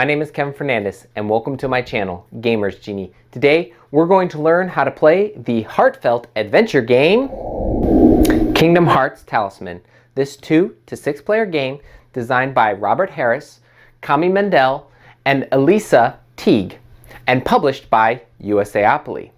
My name is Kevin Fernandez and welcome to my channel, Gamers Genie. Today we're going to learn how to play the heartfelt adventure game, Kingdom Hearts Talisman. This 2 to 6 player game designed by Robert Harris, Kami Mendel, and Elisa Teague, and published by USAopoly.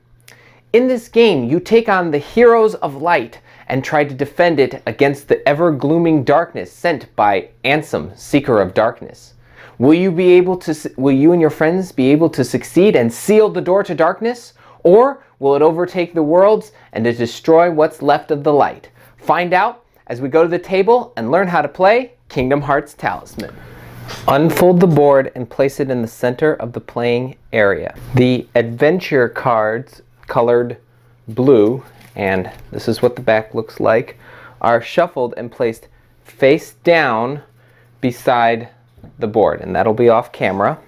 In this game, you take on the heroes of light and try to defend it against the ever-glooming darkness sent by Ansem, Seeker of Darkness. Will you and your friends be able to succeed and seal the door to darkness? Or will it overtake the worlds and to destroy what's left of the light? Find out as we go to the table and learn how to play Kingdom Hearts Talisman. Unfold the board and place it in the center of the playing area. The adventure cards, colored blue, and this is what the back looks like, are shuffled and placed face down beside the board, and that'll be off camera.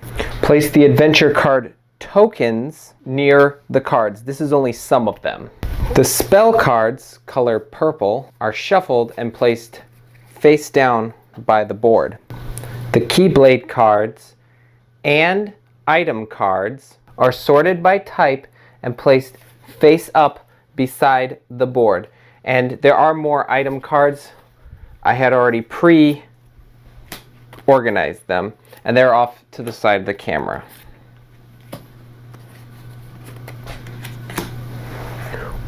Place the adventure card tokens near the cards. This is only some of them. The spell cards, color purple, are shuffled and placed face down by the board. The Keyblade cards and item cards are sorted by type and placed face up beside the board. And there are more item cards. I had already pre-organized them, and they're off to the side of the camera.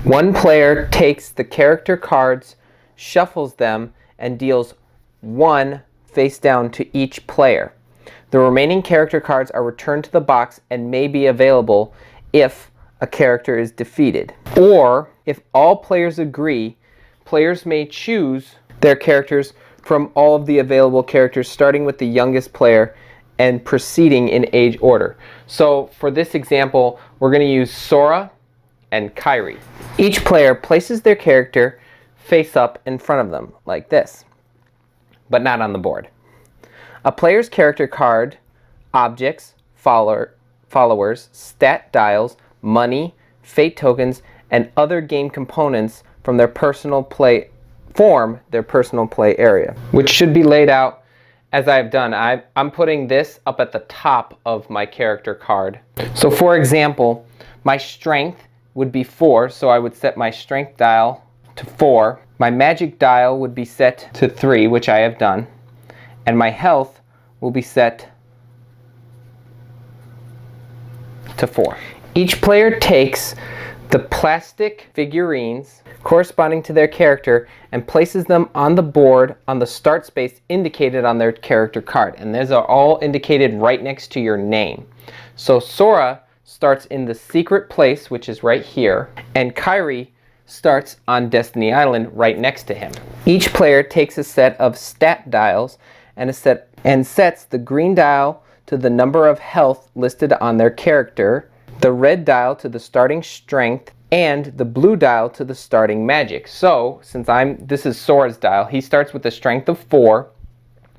One player takes the character cards, shuffles them, and deals 1 face down to each player. The remaining character cards are returned to the box and may be available if a character is defeated. Or, if all players agree, players may choose their characters from all of the available characters, starting with the youngest player and proceeding in age order. So for this example, we're going to use Sora and Kairi. Each player places their character face up in front of them, like this, but not on the board. A player's character card, objects, followers, stat dials, money, fate tokens, and other game components from their personal play form their personal play area, which should be laid out as I've done. I'm putting this up at the top of my character card. So for example, my strength would be 4, so I would set my strength dial to 4. My magic dial would be set to 3, which I have done. And my health will be set to 4. Each player takes the plastic figurines corresponding to their character and places them on the board on the start space indicated on their character card. And those are all indicated right next to your name. So Sora starts in the secret place, which is right here, and Kairi starts on Destiny Island right next to him. Each player takes a set of stat dials and sets the green dial to the number of health listed on their character, the red dial to the starting strength, and the blue dial to the starting magic. So, since this is Sora's dial, he starts with a strength of 4,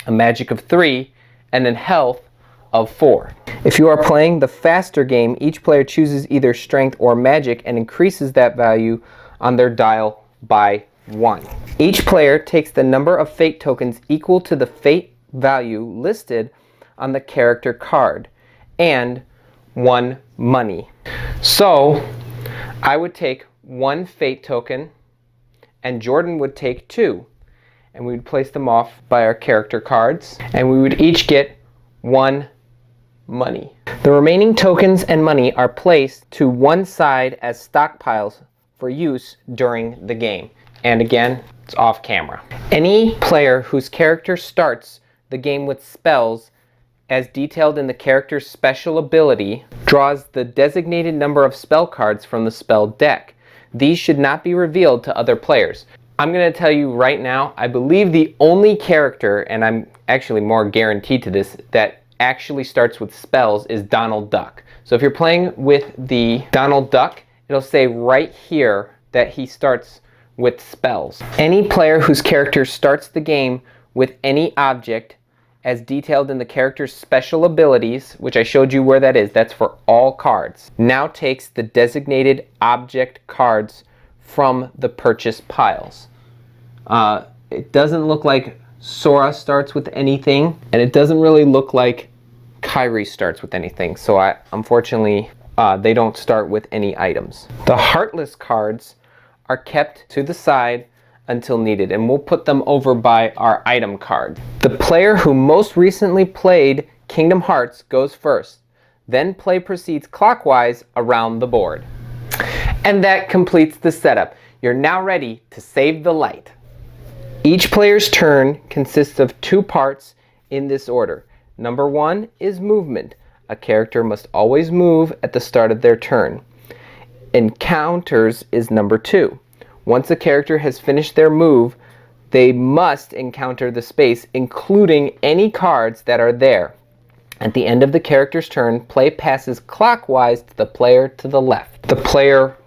a magic of 3, and then health of 4. If you are playing the faster game, each player chooses either strength or magic and increases that value on their dial by 1. Each player takes the number of fate tokens equal to the fate value listed on the character card and 1 money. So I would take 1 fate token and Jordan would take 2, and we would place them off by our character cards, and we would each get 1 money. The remaining tokens and money are placed to one side as stockpiles for use during the game. And again, it's off camera. Any player whose character starts the game with spells as detailed in the character's special ability draws the designated number of spell cards from the spell deck. These should not be revealed to other players. I'm going to tell you right now, I believe the only character, and I'm actually more guaranteed to this, that actually starts with spells is Donald Duck. So if you're playing with the Donald Duck, it'll say right here that he starts with spells. Any player whose character starts the game with any object as detailed in the character's special abilities, which I showed you where that is, that's for all cards, now takes the designated object cards from the purchase piles. It doesn't look like Sora starts with anything, and it doesn't really look like Kyrie starts with anything, so unfortunately they don't start with any items. The Heartless cards are kept to the side until needed, and we'll put them over by our item card. The player who most recently played Kingdom Hearts goes first. Then play proceeds clockwise around the board. And that completes the setup. You're now ready to save the light. Each player's turn consists of 2 parts in this order. Number 1 is movement. A character must always move at the start of their turn. Encounters is number 2. Once a character has finished their move, they must encounter the space, including any cards that are there. At the end of the character's turn, play passes clockwise to the player to the left. The player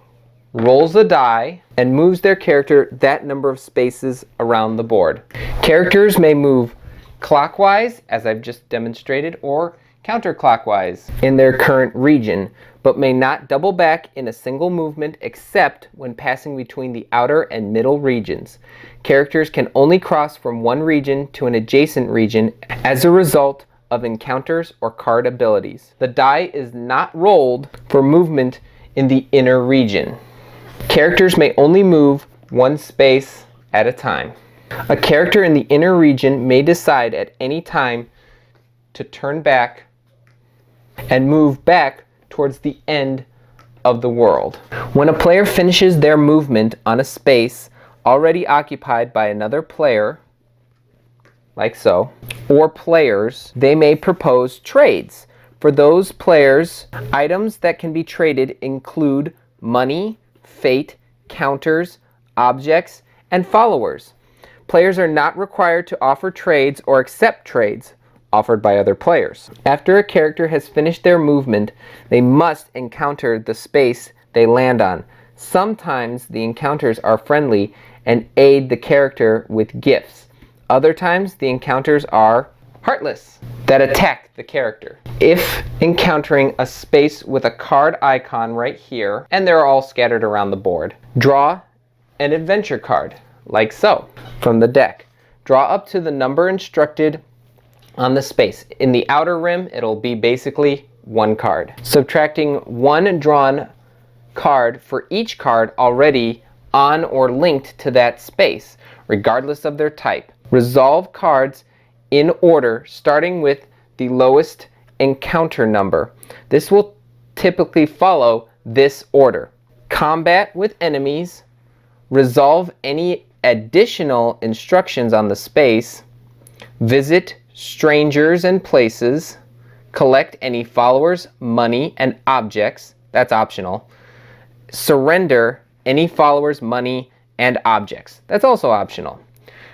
rolls a die and moves their character that number of spaces around the board. Characters may move clockwise, as I've just demonstrated, or counterclockwise in their current region, but may not double back in a single movement except when passing between the outer and middle regions. Characters can only cross from one region to an adjacent region as a result of encounters or card abilities. The die is not rolled for movement in the inner region. Characters may only move one space at a time. A character in the inner region may decide at any time to turn back and move back towards the end of the world. When a player finishes their movement on a space already occupied by another player, like so, or players, they may propose trades. For those players, items that can be traded include money, fate, counters, objects, and followers. Players are not required to offer trades or accept trades offered by other players. After a character has finished their movement, they must encounter the space they land on. Sometimes the encounters are friendly and aid the character with gifts. Other times the encounters are heartless, that attack the character. If encountering a space with a card icon right here, and they're all scattered around the board, draw an adventure card, like so, from the deck. Draw up to the number instructed on the space. In the outer rim, it'll be basically 1 card. Subtracting 1 drawn card for each card already on or linked to that space, regardless of their type. Resolve cards in order, starting with the lowest encounter number. This will typically follow this order. Combat with enemies, resolve any additional instructions on the space, visit strangers and places, collect any followers, money, and objects, that's optional, surrender any followers, money, and objects, that's also optional.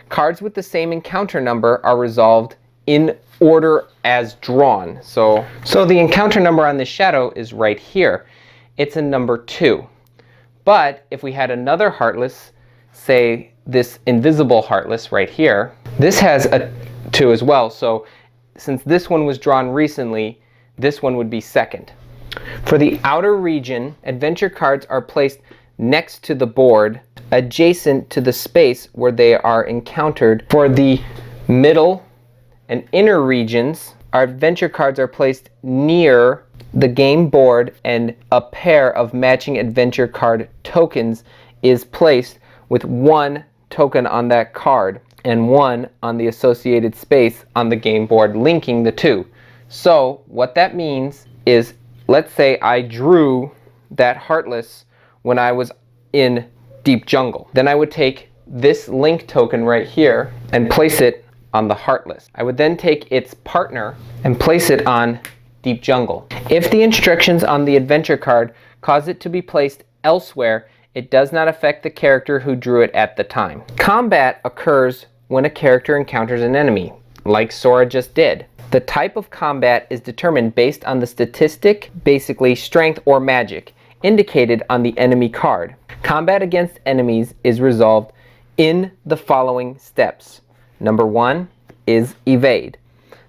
Cards with the same encounter number are resolved in order as drawn. So the encounter number on this shadow is right here. It's a number 2. But if we had another Heartless, say this invisible Heartless right here, this has a 2 as well. So since this one was drawn recently, this one would be second. For the outer region, adventure cards are placed next to the board, adjacent to the space where they are encountered. For the middle and inner regions, our adventure cards are placed near the game board, and a pair of matching adventure card tokens is placed with 1 token on that card and 1 on the associated space on the game board, linking the 2. So what that means is, let's say I drew that Heartless when I was in Deep Jungle. Then I would take this link token right here and place it on the Heartless. I would then take its partner and place it on Deep Jungle. If the instructions on the adventure card cause it to be placed elsewhere, it does not affect the character who drew it at the time. Combat occurs when a character encounters an enemy, like Sora just did. The type of combat is determined based on the statistic, basically strength or magic, indicated on the enemy card. Combat against enemies is resolved in the following steps. Number 1 is evade.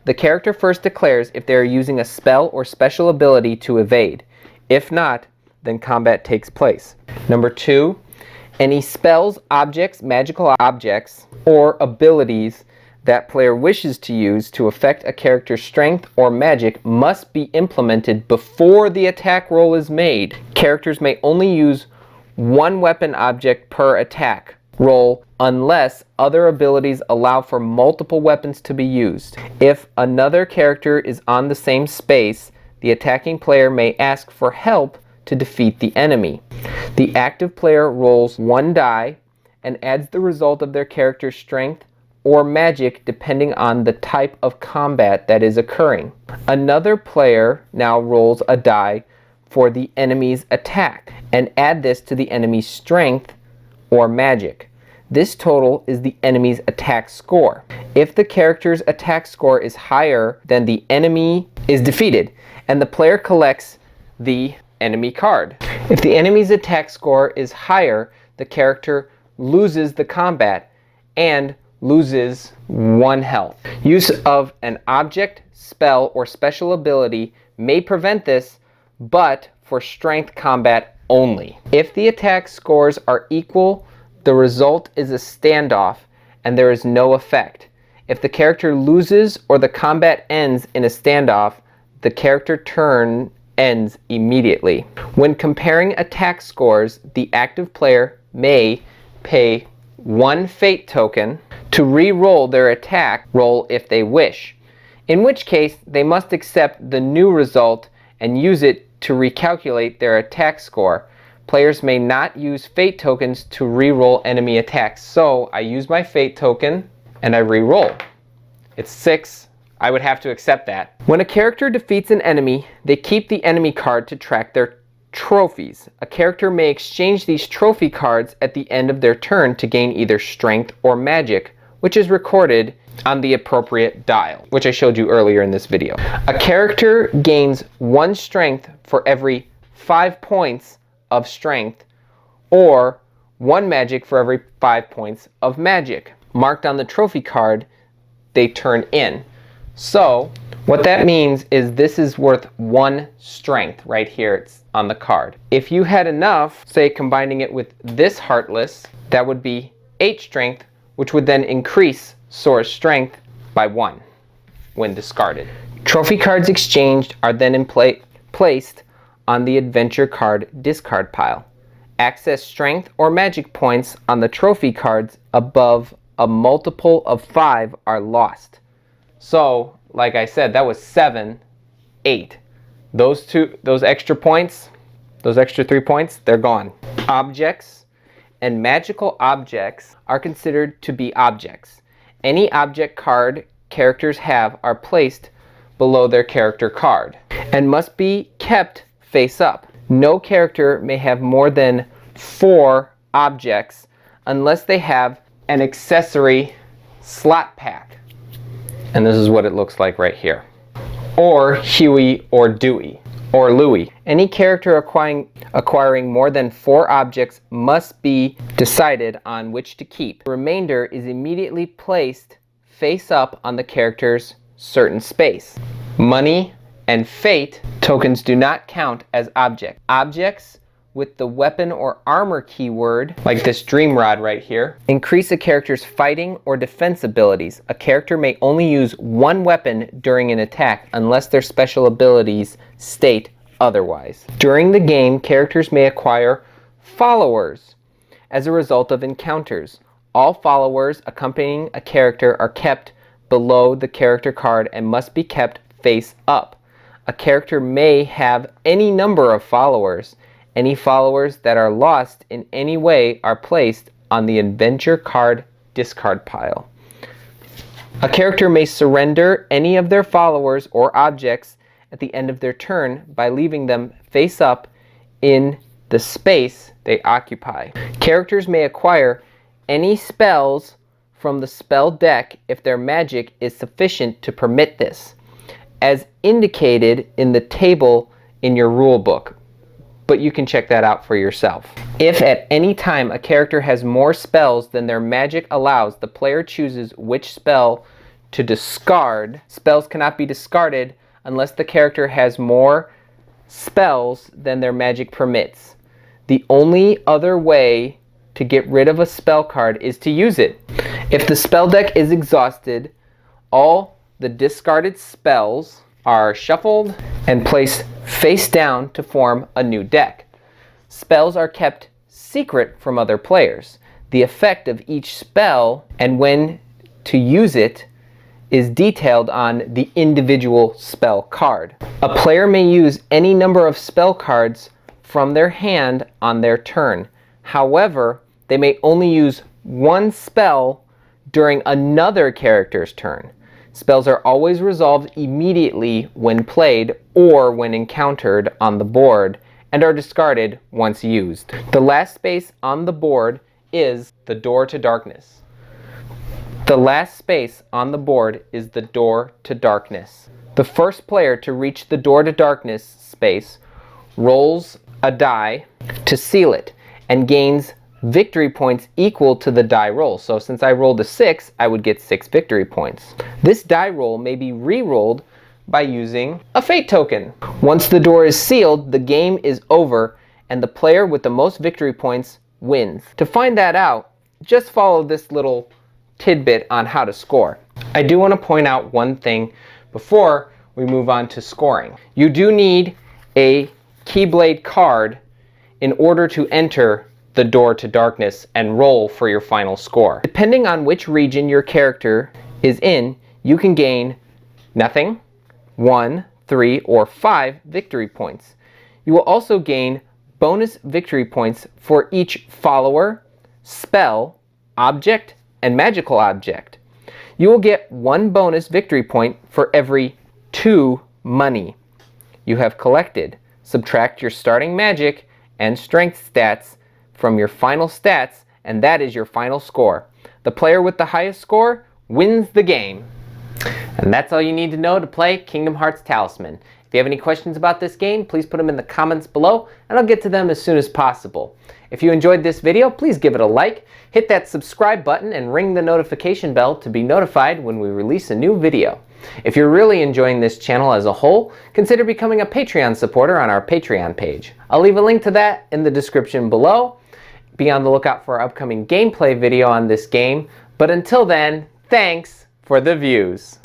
The character first declares if they are using a spell or special ability to evade. If not, then combat takes place. Number 2, any spells, objects, magical objects, or abilities that player wishes to use to affect a character's strength or magic must be implemented before the attack roll is made. Characters may only use one weapon object per attack roll unless other abilities allow for multiple weapons to be used. If another character is on the same space, the attacking player may ask for help to defeat the enemy. The active player rolls one die and adds the result of their character's strength or magic depending on the type of combat that is occurring. Another player now rolls a die for the enemy's attack and add this to the enemy's strength or magic. This total is the enemy's attack score. If the character's attack score is higher than the enemy is defeated, and the player collects the enemy card. If the enemy's attack score is higher, the character loses the combat and loses 1 health. Use of an object, spell, or special ability may prevent this, but for strength combat only. If the attack scores are equal, the result is a standoff and there is no effect. If the character loses or the combat ends in a standoff, the character turn ends immediately. When comparing attack scores, the active player may pay 1 fate token to re-roll their attack roll if they wish, in which case they must accept the new result and use it to recalculate their attack score. Players may not use fate tokens to re-roll enemy attacks, so I use my fate token and I re-roll. It's 6. I would have to accept that. When a character defeats an enemy, they keep the enemy card to track their trophies. A character may exchange these trophy cards at the end of their turn to gain either strength or magic, which is recorded on the appropriate dial, which I showed you earlier in this video. A character gains 1 strength for every 5 points of strength, or 1 magic for every 5 points of magic. Marked on the trophy card, they turn in. So what that means is this is worth 1 strength right here. It's on the card. If you had enough, say combining it with this Heartless, that would be 8 strength, which would then increase Sora's strength by 1 when discarded. Trophy cards exchanged are then placed on the adventure card discard pile. Access strength or magic points on the trophy cards above a multiple of 5 are lost. So, like I said, that was 7, 8. Those extra points, those extra 3 points, they're gone. Objects and magical objects are considered to be objects. Any object card characters have are placed below their character card and must be kept face up. No character may have more than 4 objects unless they have an accessory slot pack. And this is what it looks like right here. Or Huey or Dewey or Louie. Any character acquiring more than 4 objects must be decided on which to keep. The remainder is immediately placed face up on the character's certain space. Money and fate tokens do not count as objects. Objects with the weapon or armor keyword, like this Dream Rod right here, increase a character's fighting or defense abilities. A character may only use 1 weapon during an attack unless their special abilities state otherwise. During the game, characters may acquire followers as a result of encounters. All followers accompanying a character are kept below the character card and must be kept face up. A character may have any number of followers. Any followers that are lost in any way are placed on the adventure card discard pile. A character may surrender any of their followers or objects at the end of their turn by leaving them face up in the space they occupy. Characters may acquire any spells from the spell deck if their magic is sufficient to permit this, as indicated in the table in your rule book. But you can check that out for yourself. If at any time a character has more spells than their magic allows, the player chooses which spell to discard. Spells cannot be discarded unless the character has more spells than their magic permits. The only other way to get rid of a spell card is to use it. If the spell deck is exhausted, All the discarded spells are shuffled and placed face down to form a new deck. Spells are kept secret from other players. The effect of each spell and when to use it is detailed on the individual spell card. A player may use any number of spell cards from their hand on their turn. However, they may only use one spell during another character's turn. Spells are always resolved immediately when played or when encountered on the board and are discarded once used. The last space on the board is the door to darkness. The last space on the board is the door to darkness. The first player to reach the door to darkness space rolls a die to seal it and gains victory points equal to the die roll. So since I rolled a 6, I would get 6 victory points. This die roll may be re-rolled by using a fate token. Once the door is sealed, the game is over and the player with the most victory points wins. To find that out, just follow this little tidbit on how to score. I do want to point out one thing before we move on to scoring. You do need a Keyblade card in order to enter the door to darkness and roll for your final score. Depending on which region your character is in, you can gain nothing, 1, 3, or 5 victory points. You will also gain bonus victory points for each follower, spell, object, and magical object. You will get 1 bonus victory point for every 2 money you have collected. Subtract your starting magic and strength stats from your final stats, and that is your final score. The player with the highest score wins the game. And that's all you need to know to play Kingdom Hearts Talisman. If you have any questions about this game, please put them in the comments below, and I'll get to them as soon as possible. If you enjoyed this video, please give it a like, hit that subscribe button, and ring the notification bell to be notified when we release a new video. If you're really enjoying this channel as a whole, consider becoming a Patreon supporter on our Patreon page. I'll leave a link to that in the description below. Be on the lookout for our upcoming gameplay video on this game, but until then, thanks for the views.